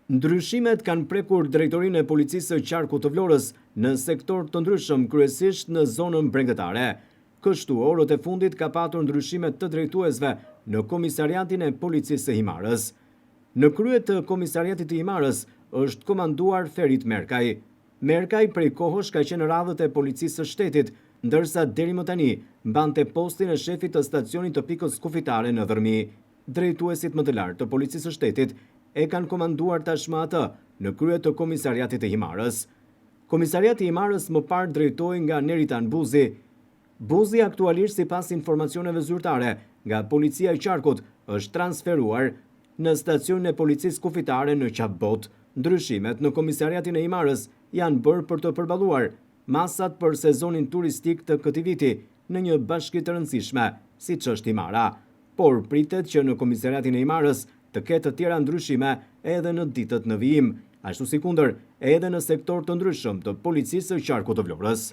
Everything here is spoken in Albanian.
Ndryshimet kanë prekur drejtorinë e policisë së Qarkut të Vlorës në sektor të ndryshëm, kryesisht në zonën bregdetare. Kështu, orët e fundit ka patur ndryshimet të drejtuesve në komisariatin e policisë së Himarës. Në krye të komisariatit të Himarës është komanduar Ferit Merkaj. Merkaj prej kohësh ka qenë radhët e policisë së shtetit, ndërsa deri më tani mbante postin e shefit të stacionit të pikës kufitare në Dhërmi. Drejtuesit më të lartë të policisë së shtetit e kanë komanduar tashmë atë në krye të komisariatit të Himarës. Komisariati i Himarës më parë drejtohej nga Neritan Buzi. Buzi aktualisht sipas informacioneve zyrtare nga policia e Qarkut është transferuar në stacionin e policisë kufitare në Qapbot. Ndryshimet në komisariatin e Himarës janë bërë për të përballuar masat për sezonin turistik të këtij viti në një bashki të rëndësishme, siç është Himara. Por pritet që në komisariatin e Himarës të ketë të tjera ndryshime edhe në ditët në vijim, ashtu si kundër edhe në sektor të ndryshëm të policisë së Qarkut të Vlorës.